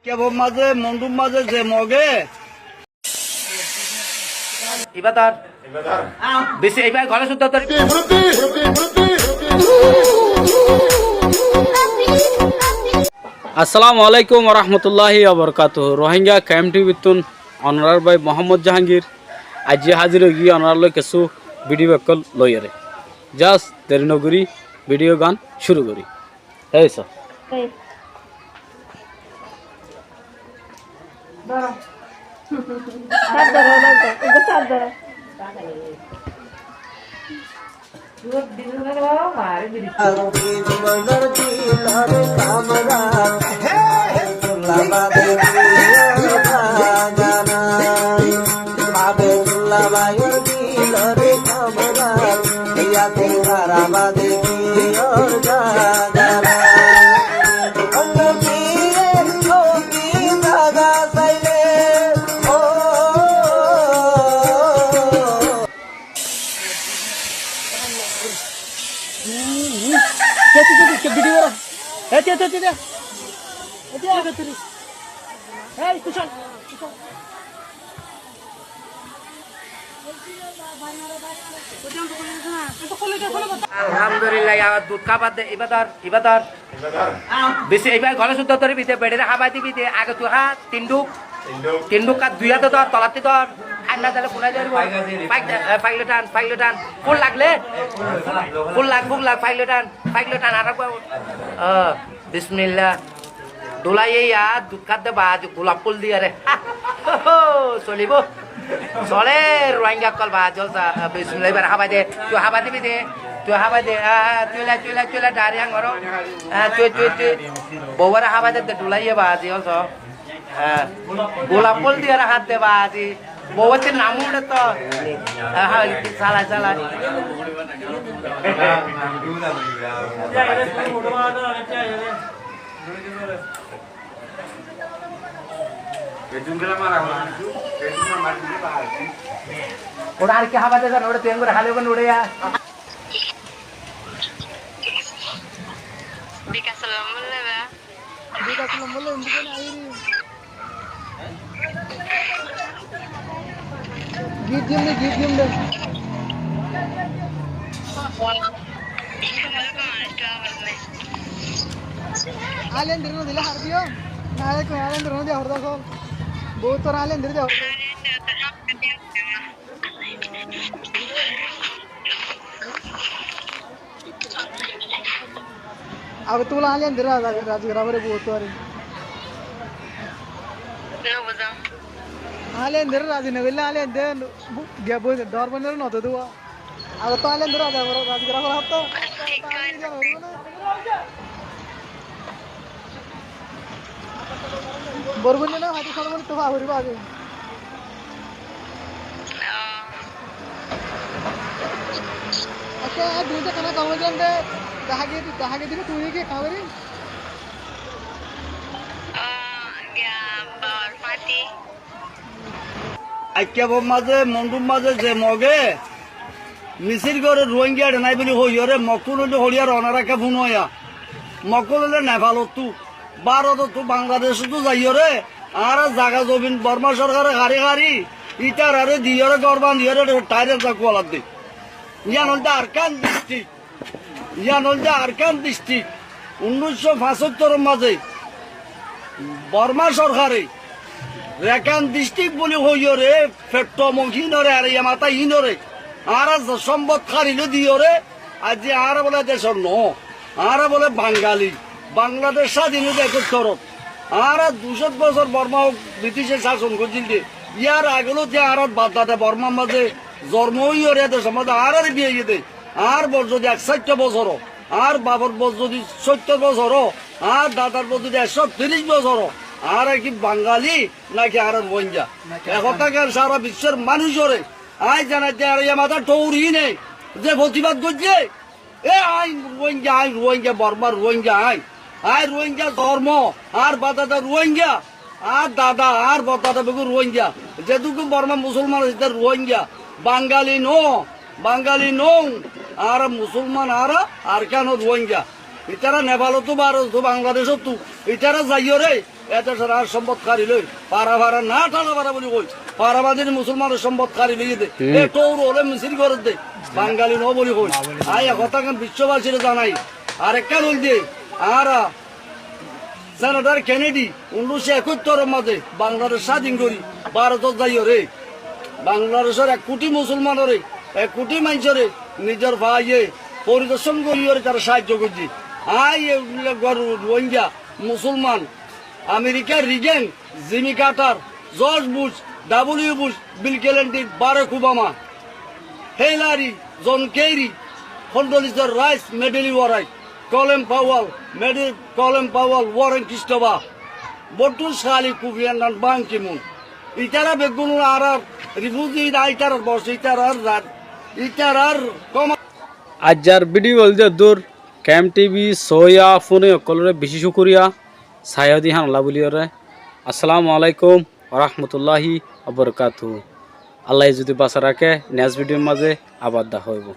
কেবল মাঝে মন্ডুর মাঝে যে মগে ইবাদার বেশি এইবার ঘরে শুদ্ধ আসসালামু আলাইকুম রহমতুল্লাহি আবরকাতুহ রোহিঙ্গা ক্যাম্পটি বিতুন অনার ভাই মোহাম্মদ জাহাঙ্গীর আজি হাজির গিয়ে অনার লই কিছু ভিডিও কল লইয়ারে জাস্ট দেরি নগরি ভিডিও গান শুরু করি এই সব আলহামদুলিল্লাহ আবার দুধ খাবার দে ইবাদার বেশি এইবার ঘরে শুদ্ধ ধরে বিতে বেড়ে হাবাই দিবি দে আগে তুই হা তিনডুক কাজ দুই হাতে ধর তলাতে ধর ঠান্ডা দিলে ফুলাই ধরবো ফাইলে টান ফুল লাগলে ফুল লাগ ফাইলে টান আর বিসমিল্লাহ দোলাই দুধ খাদ্য বা গোলাপ ফুল দিয়ে রে চলিব চলে রোহিঙ্গা কল বা জলসা বিসমিল্লাহ এবার হাবাই দে তুই হাবাই দিবি দে তুই ডারিয়া ঘর তুই বউরা হাবাই দে ডুলাইয়ে বা আজি অলস গোলাপ ফুল দিয়ে হাত দে বা আজি বউতে নামুন তো চালা ওরা আর কি হাবা দে ওটা তেল করে খালি ওখানে উড়ে ಆಲೆಂದಿರೋ ದಿಲ್ಲ ಹರ್ದಿಯೋ ನಾಳೆ ಆಲೆಂದಿರೋ ದೇ ಹೊರದಾಗ ಬಹುತ್ ತರ ಆಲೆಂದಿರೋ ದೇ अब तुला आलेंदिरो राजगरावरे ಬಹುತ್ ತರ ಆಲೆಂದಿರೋ ರಾಜನವೆಲ್ಲ ಆಲೆಂದೆ ಗೆಬೋ ಡೋರ್ ಬಂದಿರೋ ನೋತದು अब तो आलेंदिरो ರಾಜಗರಾವರ ಹತ್ತ बरोबर ना हाती खाली तो आवरी बागे अच्छा दूध खाना कावल जाते दहागे दिन तू के कावरी কেবল মাঝে মন্ডুর মাঝে যে মগে মিছিল করে রোহিঙ্গা নাই বলি হইরে মকুল হলে হলিয়ার অনারাকে ফোন হইয়া মকুল হলে নেপালত তু ভারত তো বাংলাদেশ তো যাইরে আর জাগা জমিন বর্মা সরকারে গাড়ি ইটার আরে দিয়রে গরবান দিয়রে টাইরের জাকুয়ালার দি ইয়ান হল আরকান ডিস্ট্রিক্ট 1975 মাঝে বর্মা সরকারে রেকান ডিস্ট্রিক্ট বলি হইরে ফেট্টমহিনরে আর মাথা ইনরে আর সম্পদ খারিলে দিয়রে আজ আর বলে দেশের ন আর বলে বাঙালি বাংলাদেশ স্বাধীনতা 71 আর 200 বছর বর্মা ব্রিটিশের শাসন করছিল ইয়ার আগেও যে আর বাদাতে বর্মার মাঝে জন্ম হইরে দেশের মধ্যে আর বিয়ে দে আর বর যদি 61 বছর আর বাবার বর যদি 70 বছর আর দাদার বর যদি 130 বছর আর কি বাঙালি নাকি আর রোহিঙ্গা একতাকার সারা বিশ্বের মানুষরে আই জানাতে আর মাথা টৌরি নেই যে প্রতিবাদ করছে এ আইন রোহিঙ্গা বর্মার রোহিঙ্গা আই রোহিঙ্গা ধর্ম আর বাদাদা রোহিঙ্গা আর দাদা আর বাদাদা বেগু রোহিঙ্গা যেটুকু বর্মা মুসলমান রোহিঙ্গা বাঙালি নো আর মুসলমান আর কেন রোহিঙ্গা ইতারা নেপালত তো বাংলাদেশত তো ইতারা যাইও রে এদেশের আর সম্পদ কারি লই পারা ভাড়া না টানা ভাড়া বলি কই পারাবাদী মুসলমানের সম্পদ কারি লই দে এ টৌর হলে মিছিল করে দে বাঙালি ন বলি কই আই কথা কেন বিশ্ববাসীর জানাই আর একটা বল দিয়ে আর সেনেটর কেনেডি 1971 মাঝে বাংলাদেশ স্বাধীন করি ভারতত যাইও রে বাংলাদেশের 1 কোটি মুসলমানরে 1 কোটি মানুষরে নিজের ভাইয়ে পরিদর্শন করিও তারা সাহায্য করছি আই রোহিঙ্গা মুসলমান আমেরিকার Reagan Jimmy Carter George Bush W Bush Bill Clinton Barack Obama Hillary John Kerry Condoleezza Rice Madeleine ওয়ারাই Colin Powell Warren Christopher Boutros Ghali Kofi আন্নান বাং কিমুন ইতারা বেগুন আর রিফিউজি আইতার বস ইতার কমা আজার ভিডিও বল যে দূর ক্যাম টিভি সোয়া ফোনে কলরে বেশি শুকরিয়া সায়দি হানলা বলিওরে আসসালামু আলাইকুম ওয়া রাহমাতুল্লাহি ওয়া বারাকাতুহু আল্লাহ যদি বাঁচা রাখে নেক্সট ভিডিওর মাঝে আবার দেখা হইব।